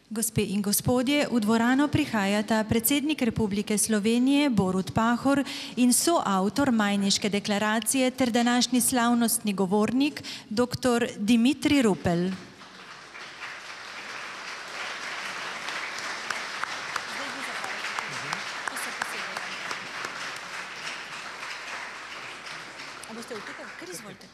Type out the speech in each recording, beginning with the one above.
Gospe in gospodje, v dvorano prihajata predsednik Republike Slovenije Borut Pahor in soavtor Majniške deklaracije ter današnji slavnostni govornik dr. Dimitrij Rupel. Kar izvolite.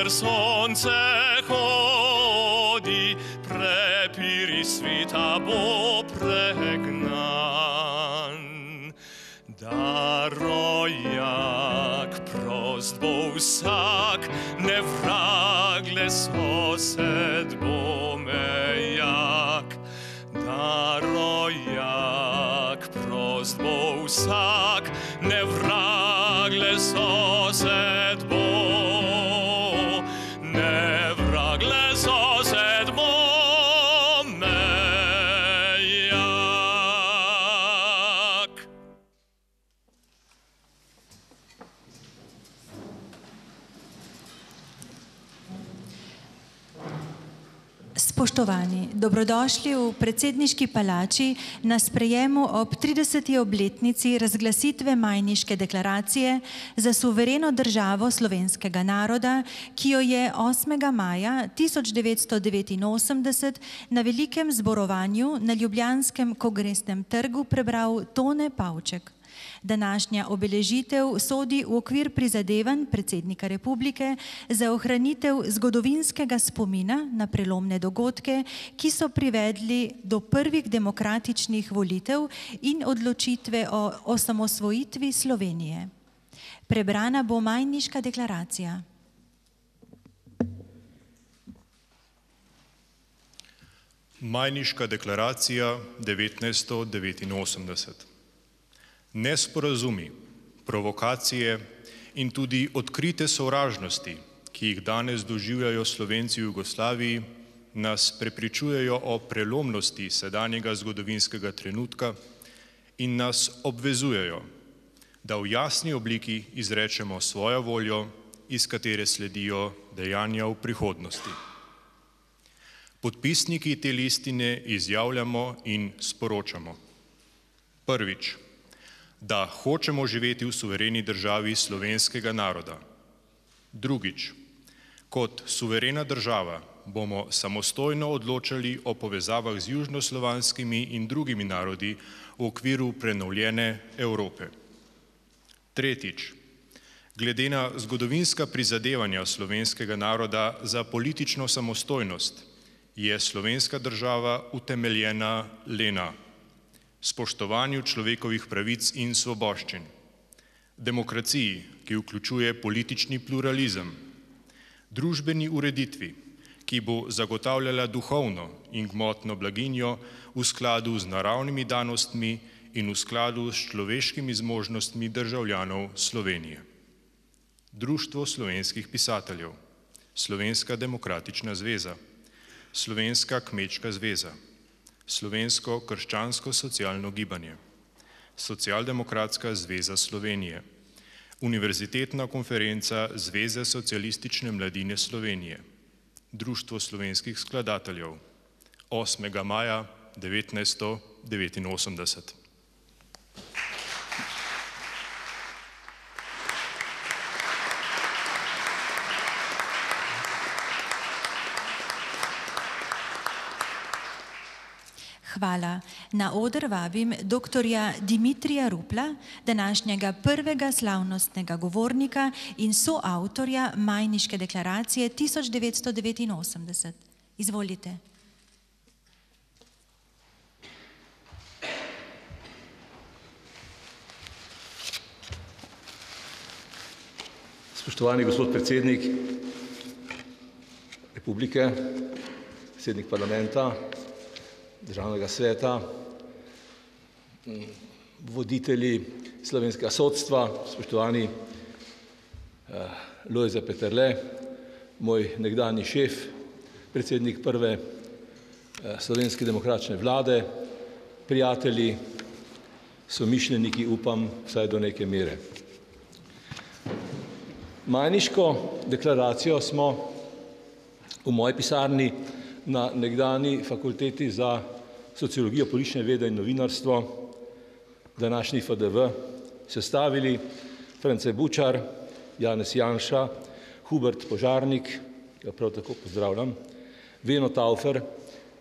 Sonce hodi, prepiri svita bo pregnan. Da rojak prost bo vsak, ne vragle sosed bo mejak. Da rojak prost bo vsak, ne vragle sosed bo Spoštovani, dobrodošli v predsedniški palači na sprejemu ob 30. obletnici razglasitve Majniške deklaracije za suvereno državo slovenskega naroda, ki jo je 8. maja 1989 na velikem zborovanju na Ljubljanskem kongresnem trgu prebral Tone Pavček. Današnja obeležitev sodi v okvir prizadevanj predsednika Republike za ohranitev zgodovinskega spomina na prelomne dogodke, ki so privedli do prvih demokratičnih volitev in odločitve o osamosvojitvi Slovenije. Prebrana bo Majniška deklaracija. Majniška deklaracija 1989. Nesporazumi, provokacije in tudi odkrite sovražnosti, ki jih danes doživljajo Slovenci v Jugoslaviji, nas prepričujejo o prelomnosti sedanjega zgodovinskega trenutka in nas obvezujejo, da v jasni obliki izrečemo svojo voljo, iz katere sledijo dejanja v prihodnosti. Podpisniki te listine izjavljamo in sporočamo. Prvič, da hočemo živeti v suvereni državi slovenskega naroda. Drugič, kot suverena država bomo samostojno odločali o povezavah z južnoslovanskimi in drugimi narodi v okviru prenovljene Evrope. Tretjič, glede na zgodovinska prizadevanja slovenskega naroda za politično samostojnost, je slovenska država utemeljena le na spoštovanju človekovih pravic in svoboščin, demokraciji, ki vključuje politični pluralizem, družbeni ureditvi, ki bo zagotavljala duhovno in gmotno blaginjo v skladu z naravnimi danostmi in v skladu s človeškimi zmožnostmi državljanov Slovenije. Društvo slovenskih pisateljev, Slovenska demokratična zveza, Slovenska kmečka zveza, Slovensko krščansko-socialno gibanje, Socialdemokratska zveza Slovenije, Univerzitetna konferenca Zveze socialistične mladine Slovenije, Društvo slovenskih skladateljev, 8. maja 1989. Hvala. Na oder vabim doktorja Dimitrija Rupla, današnjega prvega slavnostnega govornika in soavtorja Majniške deklaracije 1989. Izvolite. Spoštovani gospod predsednik Republike, predsednik parlamenta, Državnega sveta, voditelji slovenskega sodstva, spoštovani Lojze Peterle, moj nekdanji šef, predsednik prve slovenske demokratične vlade, prijatelji, somišljeniki, upam, vsaj do neke mere. Majniško deklaracijo smo v moji pisarni na nekdanji fakulteti za sociologijo, politične vede in novinarstvo, današnji FDV, sestavili France Bučar, Janez Janša, Hubert Požarnik, ga prav tako pozdravljam, Veno Taufer,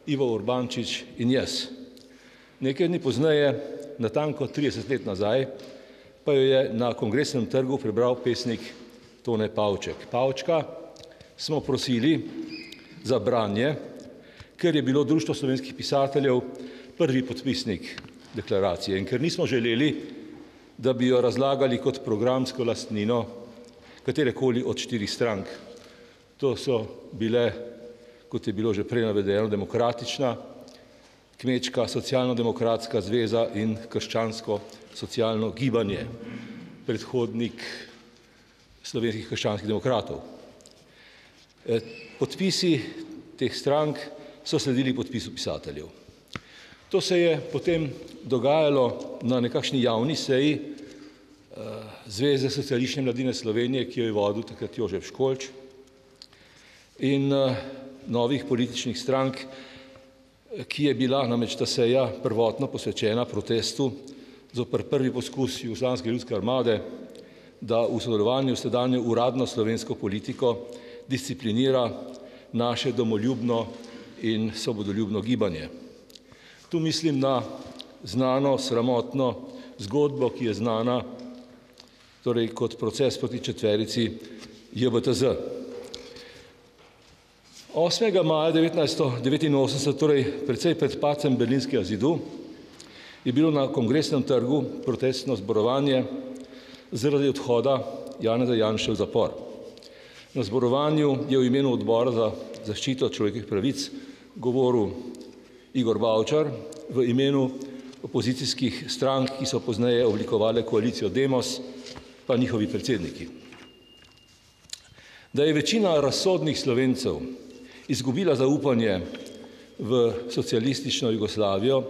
Ivo Urbančič in jaz. Nekaj dni pozneje, natanko 30 let nazaj, pa jo je na Kongresnem trgu prebral pesnik Tone Pavček. Pavčka smo prosili za branje, ker je bilo Društvo slovenskih pisateljev prvi podpisnik deklaracije in ker nismo želeli, da bi jo razlagali kot programsko lastnino katerekoli od 4 strank. To so bile, kot je bilo že prej navedeno, Demokratična, Kmečka, Socialno-demokratska zveza in Krščansko-socialno gibanje, predhodnik slovenskih krščanskih demokratov. Podpisi teh strank so sledili podpisu pisateljev. To se je potem dogajalo na nekakšni javni seji Zveze socialistične mladine Slovenije, ki jo je vodil takrat Jožef Školč, in novih političnih strank, ki je bila namreč ta seja prvotno posvečena protestu zoper prvi poskus Jugoslovanske ljudske armade, da v sodelovanju s tedanjo uradno slovensko politiko disciplinira naše domoljubno in svobodoljubno gibanje. Tu mislim na znano, sramotno zgodbo, ki je znana torej kot proces proti četverici JBTZ. 8. maja 1989, torej precej pred padcem Berlinskega zidu, je bilo na Kongresnem trgu protestno zborovanje zaradi odhoda Janeza Janše v zapor. Na zborovanju je v imenu Odbora za zaščito človekovih pravic govoril Igor Bavčar, v imenu opozicijskih strank, ki so pozneje oblikovale koalicijo Demos, pa njihovi predsedniki. Da je večina razsodnih Slovencev izgubila zaupanje v socialistično Jugoslavijo,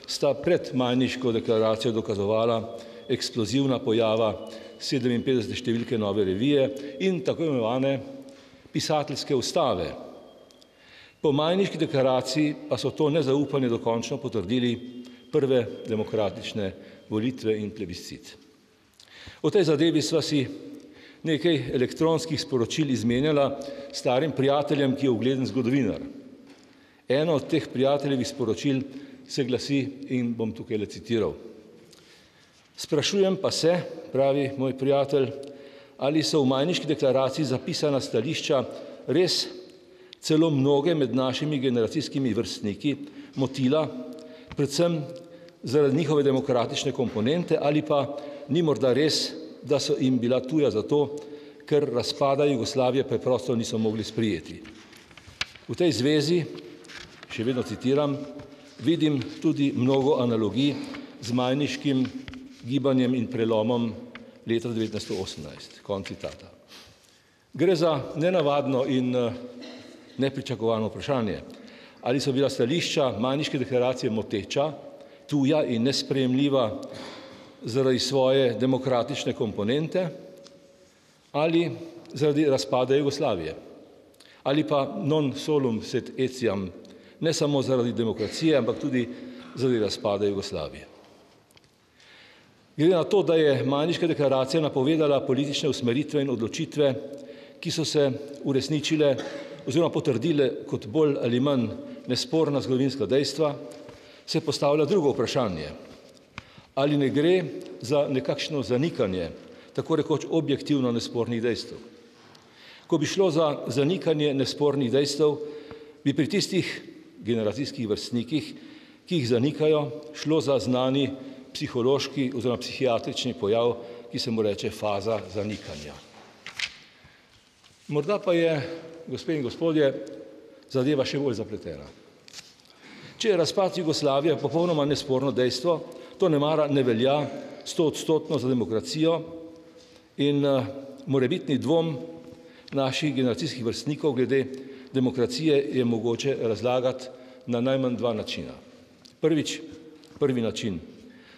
sta pred majniško deklaracijo dokazovala eksplozivna pojava 57. številke Nove revije in tako imenovane pisateljske ustave. Po majniški deklaraciji pa so to nezaupanje dokončno potrdili prve demokratične volitve in plebiscit. O tej zadevi sva si nekaj elektronskih sporočil izmenjala s starim prijateljem, ki je ugleden zgodovinar. Eno od teh prijateljevih sporočil se glasi, in bom tukaj citiral. Sprašujem pa se, pravi moj prijatelj, ali so v majniški deklaraciji zapisana stališča res celo mnoge med našimi generacijskimi vrstniki motila, predvsem zaradi njihove demokratične komponente, ali pa ni morda res, da so jim bila tuja zato, ker razpada Jugoslavije preprosto niso mogli sprijeti. V tej zvezi, še vedno citiram, vidim tudi mnogo analogij z majniškim gibanjem in prelomom leta 1918. Konec citata. Gre za nenavadno in nepričakovano vprašanje, ali so bila stališča majniške deklaracije moteča, tuja in nesprejemljiva zaradi svoje demokratične komponente ali zaradi razpada Jugoslavije, ali pa non solum sed etiam, ne samo zaradi demokracije, ampak tudi zaradi razpada Jugoslavije. Glede na to, da je majniška deklaracija napovedala politične usmeritve in odločitve, ki so se uresničile oziroma potrdile kot bolj ali manj nesporna zgodovinska dejstva, se postavlja drugo vprašanje. Ali ne gre za nekakšno zanikanje tako rekoč objektivno nespornih dejstev? Ko bi šlo za zanikanje nespornih dejstev, bi pri tistih generacijskih vrstnikih, ki jih zanikajo, šlo za znani psihološki oziroma psihiatrični pojav, ki se mu reče faza zanikanja. Morda pa je, gospe in gospodje, zadeva še bolj zapletena. Če je razpad Jugoslavije popolnoma nesporno dejstvo, to nemara ne velja 100% za demokracijo in morebitni dvom naših generacijskih vrstnikov glede demokracije je mogoče razlagati na najmanj dva načina. Prvi način,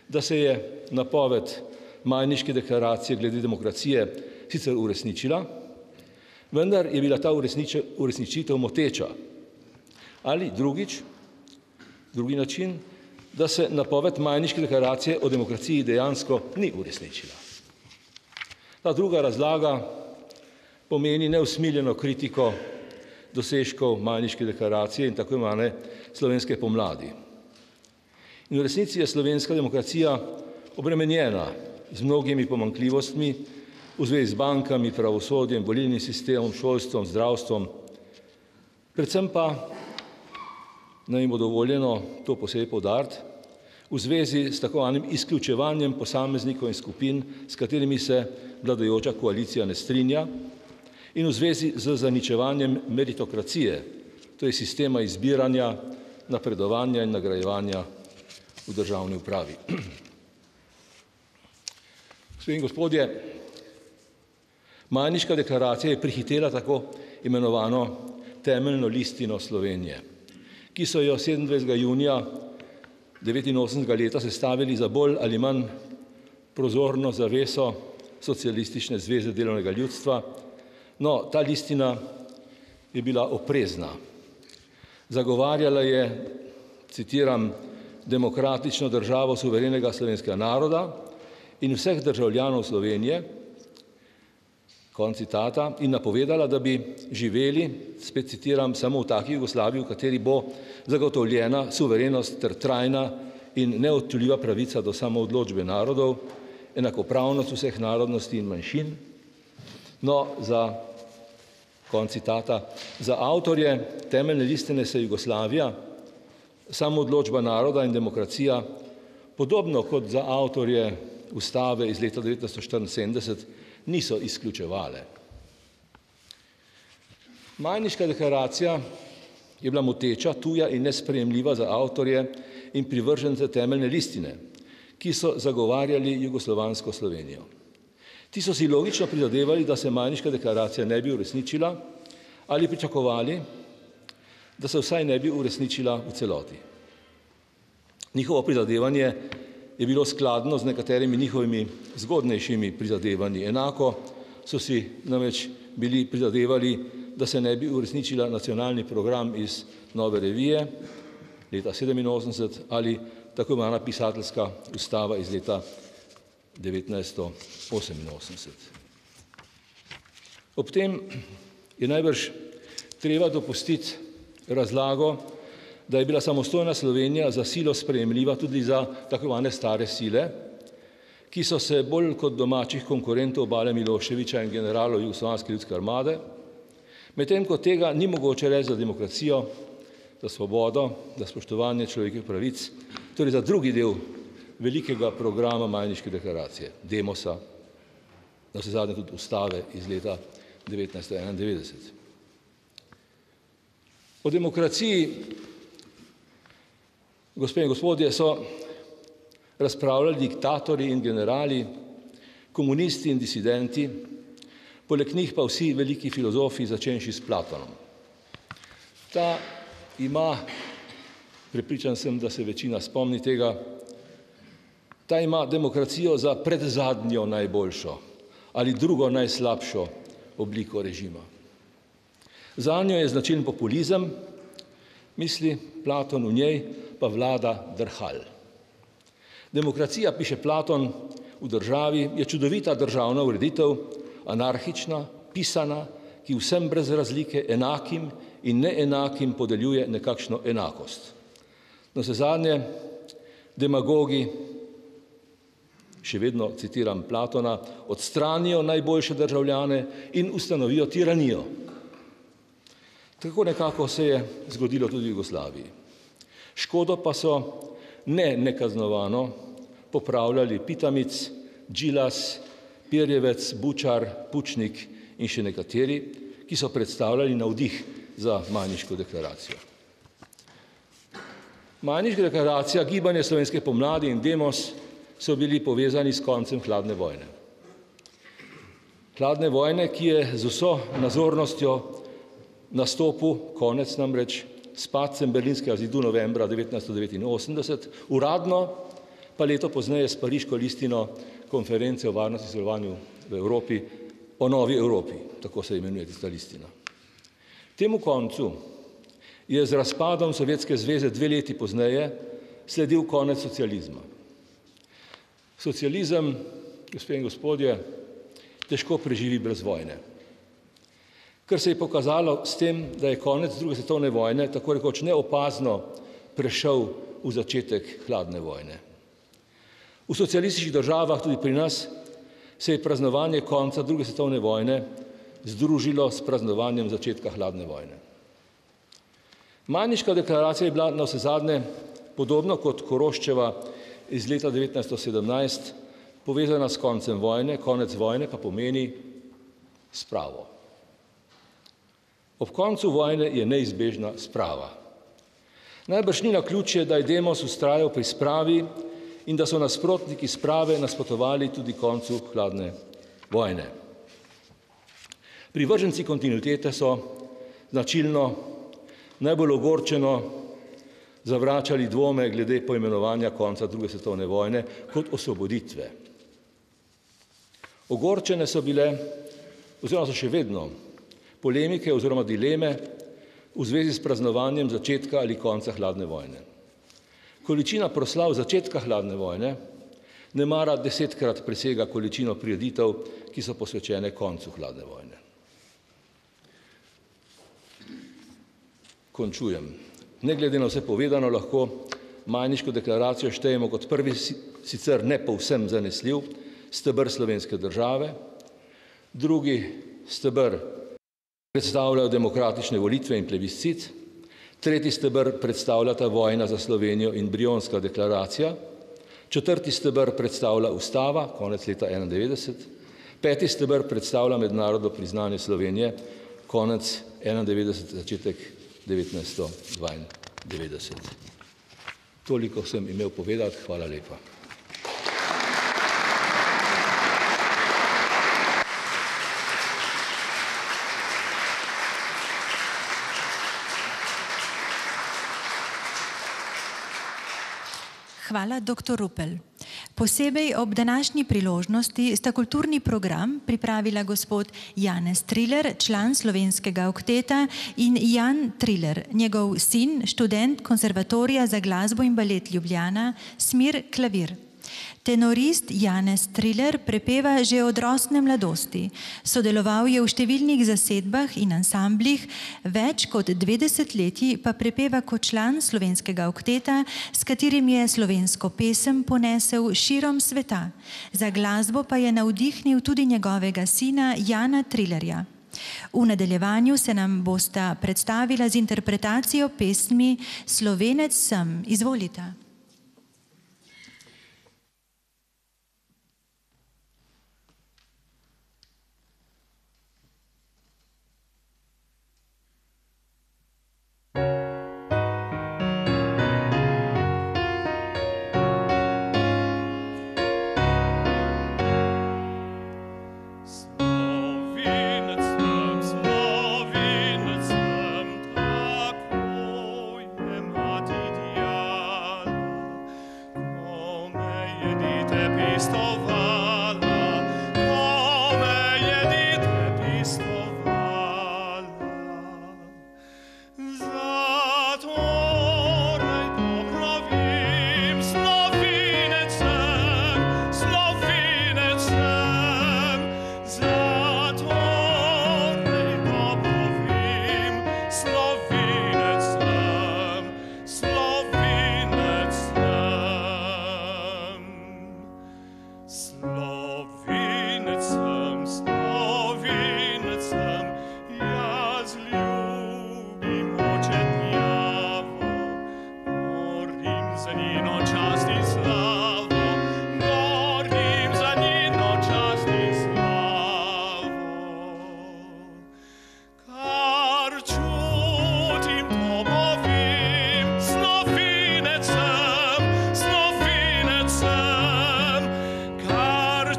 da se je napoved Majniške deklaracije glede demokracije sicer uresničila, vendar je bila ta uresničitev moteča. Ali drugi način, da se napoved Majniške deklaracije o demokraciji dejansko ni uresničila. Ta druga razlaga pomeni neusmiljeno kritiko dosežkov Majniške deklaracije in tako imenovane slovenske pomladi. In v resnici je slovenska demokracija obremenjena z mnogimi pomanjkljivostmi v zvezi z bankami, pravosodjem, volilnim sistemom, šolstvom, zdravstvom. Predvsem pa, naj jim bo dovoljeno to posebej poudariti, v zvezi s tako imenovanim izključevanjem posameznikov in skupin, s katerimi se vladajoča koalicija ne strinja, in v zvezi z zaničevanjem meritokracije, to je sistema izbiranja, napredovanja in nagrajevanja v državni upravi. Gospe in gospodje, Majniška deklaracija je prehitela tako imenovano temeljno listino Slovenije, ki so jo 27. junija 1989 leta sestavili za bolj ali manj prozorno zaveso Socialistične zveze delovnega ljudstva. No, ta listina je bila oprezna. Zagovarjala je, citiram, demokratično državo suverenega slovenskega naroda in vseh državljanov Slovenije, konec citata, in napovedala, da bi živeli, spet citiram, samo v taki Jugoslaviji, v kateri bo zagotovljena suverenost ter trajna in neodtujljiva pravica do samoodločbe narodov, enakopravnost vseh narodnosti in manjšin. No, konec citata, za avtorje temeljne listine se Jugoslavija, samoodločba naroda in demokracija, podobno kot za avtorje ustave iz leta 1974, niso izključevale. Majniška deklaracija je bila moteča, tuja in nesprejemljiva za avtorje in privržence temeljne listine, ki so zagovarjali jugoslovansko Slovenijo. Ti so si logično prizadevali, da se Majniška deklaracija ne bi uresničila ali pričakovali, da se vsaj ne bi uresničila v celoti. Njihovo prizadevanje je bilo skladno z nekaterimi njihovimi zgodnejšimi prizadevanji. Enako so si namreč bili prizadevali, da se ne bi uresničila nacionalni program iz Nove revije leta 1987 ali tako imenovana pisateljska ustava iz leta 1988. Ob tem je najbrž treba dopustiti razlago, da je bila samostojna Slovenija za silo sprejemljiva tudi za tako imenovane stare sile, ki so se bolj kot domačih konkurentov bale Miloševića in generalov Jugoslovanske ljudske armade, medtem ko tega ni mogoče reči za demokracijo, za svobodo, za spoštovanje človekovih pravic, torej za drugi del velikega programa Majniške deklaracije, demosa, navsezadnje tudi ustave iz leta 1991. O demokraciji, gospe in gospodje, so razpravljali diktatorji in generali, komunisti in disidenti, poleg njih pa vsi veliki filozofi, začenši s Platonom. Ta ima, prepričan sem, da se večina spomni tega, ta ima demokracijo za predzadnjo najboljšo ali drugo najslabšo obliko režima. Zanjo je značilen populizem, misli Platon, v njej pa vlada drhal. Demokracija, piše Platon, v državi je čudovita državna ureditev, anarhična, pisana, ki vsem brez razlike, enakim in neenakim podeljuje nekakšno enakost. Navsezadnje demagogi, še vedno citiram Platona, odstranijo najboljše državljane in ustanovijo tiranijo. Tako nekako se je zgodilo tudi v Jugoslaviji. Škodo pa so nekaznovano popravljali Pitamic, Džilas, Pirjevec, Bučar, Pučnik in še nekateri, ki so predstavljali navdih za Majniško deklaracijo. Majniška deklaracija, gibanje slovenske pomladi in demos so bili povezani s koncem hladne vojne. Hladne vojne, ki je z vso nazornostjo nastopil, konec namreč, s padcem Berlinskega zidu novembra 1989, uradno pa leto pozneje s Pariško listino konference o varnosti in sodelovanju v Evropi, o novi Evropi, tako se imenuje tista listina. Temu koncu je z razpadom Sovjetske zveze 2 leti pozneje sledil konec socializma. Socializem, gospe in gospodje, težko preživi brez vojne. Kar se je pokazalo s tem, da je konec druge svetovne vojne tako rekoč neopazno prešel v začetek hladne vojne. V socialističnih državah, tudi pri nas, se je praznovanje konca druge svetovne vojne združilo s praznovanjem začetka hladne vojne. Majniška deklaracija je bila navsezadnje, podobno kot Koroščeva iz leta 1917, povezana s koncem vojne, konec vojne pa pomeni spravo. Ob koncu vojne je neizbežna sprava. Najbrž ni naključje, da je Demos vztrajal pri spravi in da so nasprotniki sprave nasprotovali tudi koncu hladne vojne. Privrženci kontinuitete so značilno, najbolj ogorčeno zavračali dvome glede poimenovanja konca druge svetovne vojne kot osvoboditve. Ogorčene so bile, oziroma so še vedno, polemike oziroma dileme v zvezi s praznovanjem začetka ali konca hladne vojne. Količina proslav začetka hladne vojne nemara 10-krat presega količino prireditev, ki so posvečene koncu hladne vojne. Končujem. Ne glede na vse povedano, lahko Majniško deklaracijo štejemo kot prvi, sicer ne povsem zanesljiv, steber slovenske države, drugi steber predstavljajo demokratične volitve in plebiscit, tretji steber predstavljata vojna za Slovenijo in Brionska deklaracija, četrti steber predstavlja ustava, konec leta 1991, peti steber predstavlja mednarodno priznanje Slovenije, konec 1991, začetek 1992. Toliko sem imel povedati, hvala lepa. Hvala, dr. Rupel. Posebej ob današnji priložnosti sta kulturni program pripravila gospod Janez Triler, član Slovenskega okteta, in Jan Triler, njegov sin, študent Konservatorija za glasbo in balet Ljubljana, smer klavir. Tenorist Janez Triler prepeva že od rosne mladosti. Sodeloval je v številnih zasedbah in ansamblih, več kot 2 desetletji pa prepeva kot član Slovenskega okteta, s katerim je slovensko pesem ponesel širom sveta. Za glasbo pa je navdihnil tudi njegovega sina Jana Trilerja. V nadaljevanju se nam bosta predstavila z interpretacijo pesmi Slovenec sem. Izvolite.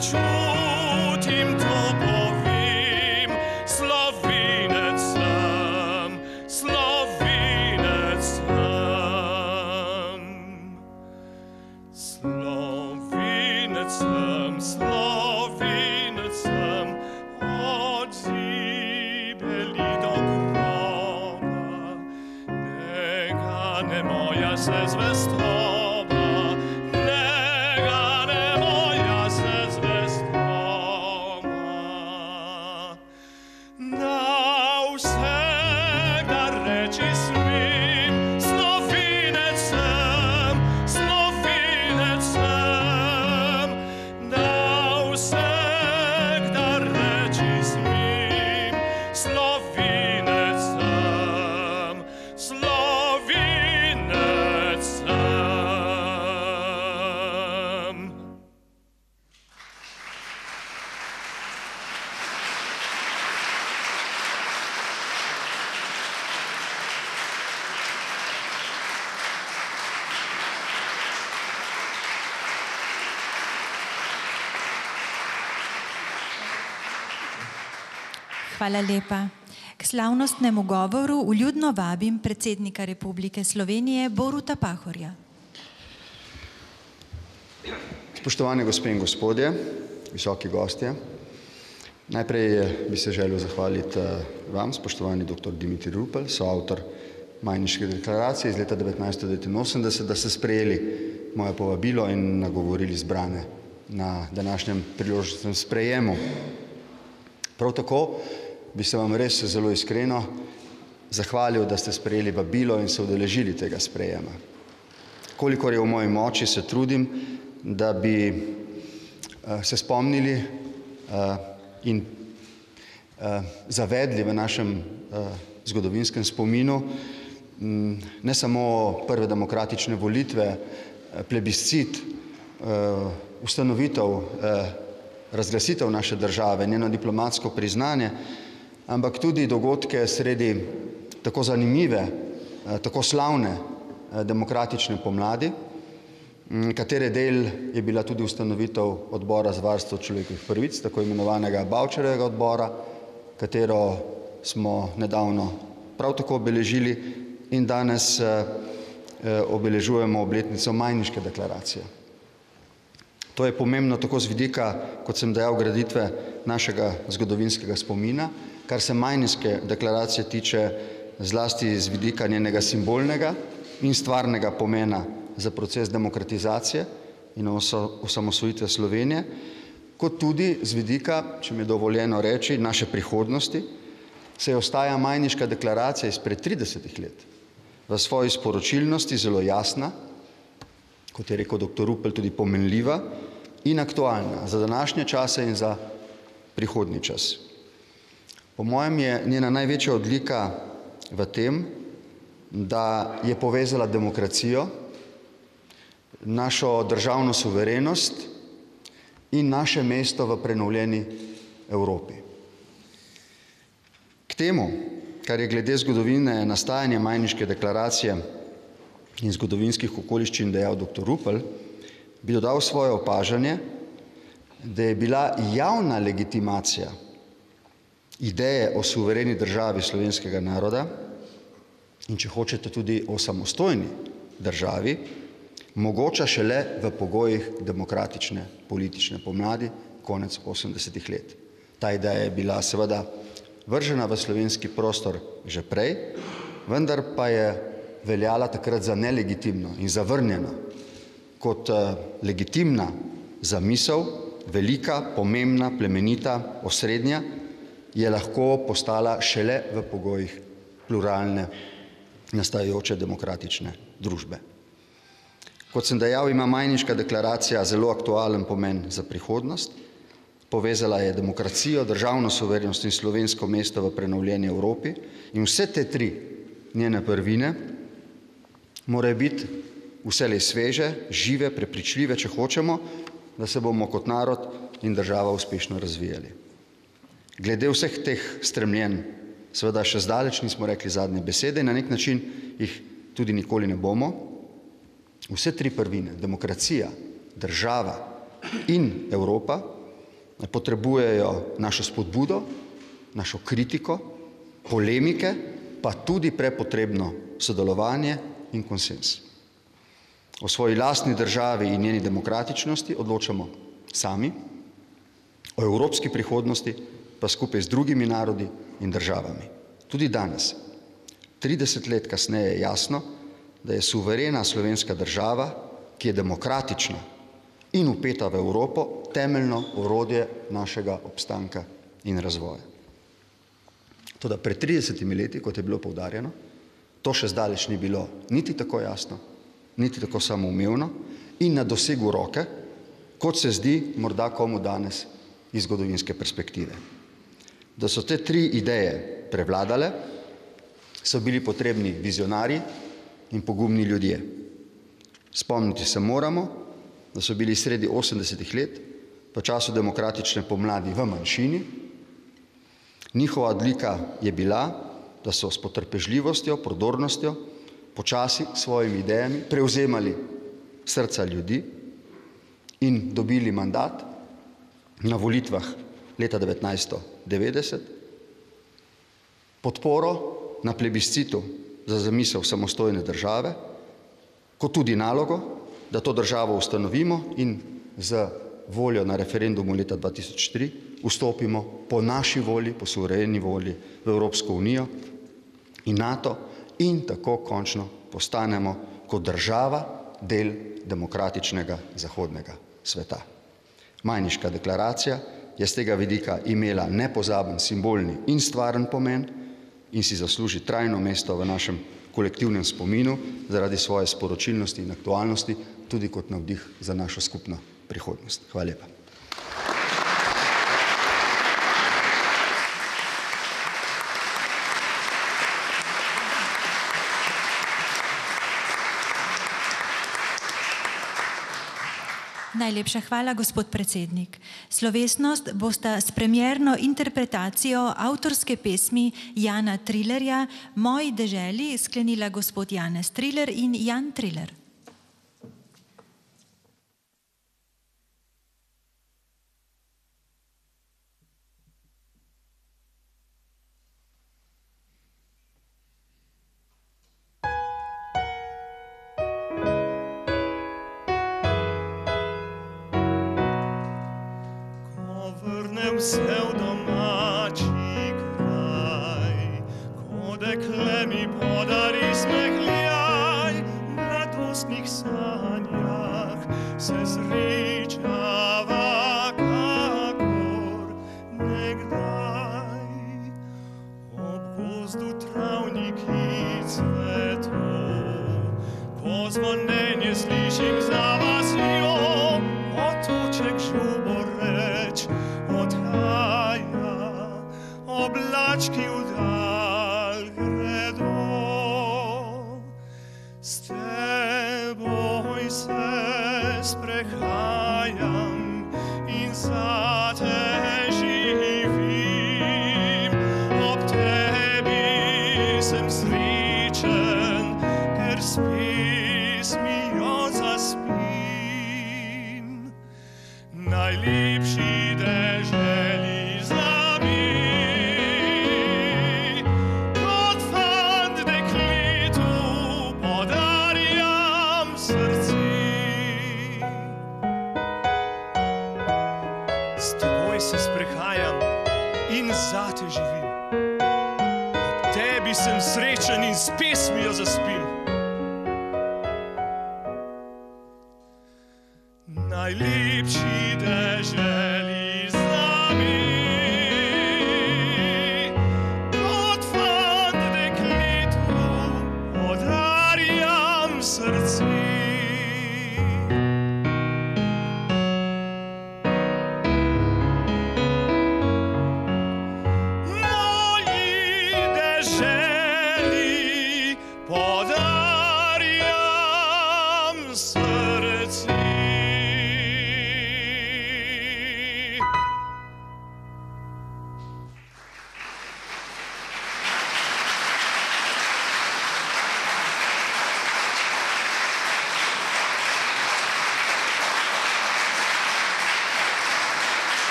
Čutim to povim. ne moja se zvestoba, nega ne moja se zvestoba. Da vsega reči smim, snovinec sem, snovinec sem. Da vsega reči smim, slovinec sem, slovinec sem. Hvala lepa. K slavnostnemu govoru vljudno vabim predsednika Republike Slovenije Boruta Pahorja. Spoštovane gospe in gospodje, visoki gostje, najprej bi se želel zahvaliti vam, spoštovani dr. Dimitrij Rupel, soavtor Majniške deklaracije iz leta 1989, da ste sprejeli moje povabilo in nagovorili zbrane na današnjem priložnostnem sprejemu. Prav tako bi se vam res zelo iskreno zahvalil, da ste sprejeli vabilo in se udeležili tega sprejema. Kolikor je v moji moči, se trudim, da bi se spomnili in zavedli v našem zgodovinskem spominu ne samo prve demokratične volitve, plebiscit, ustanovitev, razglasitev naše države, njeno diplomatsko priznanje, ampak tudi dogodke sredi tako zanimive, tako slavne demokratične pomladi, katere del je bila tudi ustanovitev Odbora za varstvo človekovih pravic, tako imenovanega Bavčarjevega odbora, katero smo nedavno prav tako obeležili in danes obeležujemo obletnico Majniške deklaracije. To je pomembno tako z vidika, kot sem dejal, graditve našega zgodovinskega spomina, kar se Majniške deklaracije tiče zlasti z vidika njenega simbolnega in stvarnega pomena za proces demokratizacije in osamosvojitve Slovenije, kot tudi z vidika, če mi je dovoljeno reči, naše prihodnosti, saj ostaja Majniška deklaracija izpred 30 let v svoji sporočilnosti zelo jasna, kot je rekel dr. Rupel, tudi pomenljiva in aktualna za današnje čase in za prihodnji čas. Po mojem je njena največja odlika v tem, da je povezala demokracijo, našo državno suverenost in naše mesto v prenovljeni Evropi. K temu, kar je glede zgodovine nastajanja Majniške deklaracije in zgodovinskih okoliščin dejal dr. Rupel, bi dodal svoje opažanje, da je bila javna legitimacija ideje o suvereni državi slovenskega naroda in, če hočete, tudi o samostojni državi, mogoča šele v pogojih demokratične politične pomladi konec 80. let. Ta ideja je bila seveda vržena v slovenski prostor že prej, vendar pa je veljala takrat za nelegitimno in zavrnjeno. Kot legitimna zamisel, velika, pomembna, plemenita, osrednja, je lahko postala šele v pogojih pluralne, nastajajoče demokratične družbe. Kot sem dejal, ima Majniška deklaracija zelo aktualen pomen za prihodnost. Povezala je demokracijo, državno suverenost in slovensko mesto v prenovljeni Evropi in vse te tri njene prvine morajo biti vselej sveže, žive, prepričljive, če hočemo, da se bomo kot narod in država uspešno razvijali. Glede vseh teh stremljenj, seveda še zdaleč nismo rekli zadnje besede in na nek način jih tudi nikoli ne bomo. Vse tri prvine, demokracija, država in Evropa, potrebujejo našo spodbudo, našo kritiko, polemike, pa tudi prepotrebno sodelovanje in konsenz. O svoji lastni državi in njeni demokratičnosti odločamo sami, o evropski prihodnosti pa skupaj z drugimi narodi in državami. Tudi danes, 30 let kasneje je jasno, da je suverena slovenska država, ki je demokratična in vpeta v Evropo, temeljno orodje našega obstanka in razvoja. Toda pred 30 leti, kot je bilo poudarjeno, to še zdaleč ni bilo niti tako jasno, niti tako samoumevno in na dosegu roke, kot se zdi morda komu danes iz zgodovinske perspektive. Da so te tri ideje prevladale, so bili potrebni vizionarji in pogumni ljudje. Spomniti se moramo, da so bili sredi 80 let, v času demokratične pomladi v manjšini. Njihova odlika je bila, da so s potrpežljivostjo, prodornostjo, počasi svojimi idejami prevzemali srca ljudi in dobili mandat na volitvah leta 1990, podporo na plebiscitu za zamisel samostojne države, kot tudi nalogo, da to državo ustanovimo in z voljo na referendumu leta 2003 vstopimo po naši volji, po suvereni volji v Evropsko unijo in NATO in tako končno postanemo kot država del demokratičnega zahodnega sveta. Majniška deklaracija je z tega vidika imela nepozaben simbolni in stvaren pomen in si zasluži trajno mesto v našem kolektivnem spominu zaradi svoje sporočilnosti in aktualnosti, tudi kot navdih za našo skupno prihodnost. Hvala lepa. Najlepša hvala, gospod predsednik. Slovesnost bosta s premierno interpretacijo avtorske pesmi Jana Trilerja Moji deželi sklenila gospod Janez Triler in Jan Triler. Se v domači kraj, ko dekle mi podari smehljaj, v mladostnih sanjah se zričava kakor nekdaj. Ob gozdu travniki cvetov, ko zvonjenje slišim za vasjo, otoček žuboreč odhaja, oblački vdal gredo. S teboj se sprehajam in zate živim. Ob tebi sem srečen, ker s pesmijo zaspim. Najlepši deželi zami, kot fant dekletu podarjam srci. S teboj se sprehajam in zate živim. Ob tebi sem srečen in s pesmijo zaspim. Najlepši deželi zami, kot fant dekletu podarjam srci.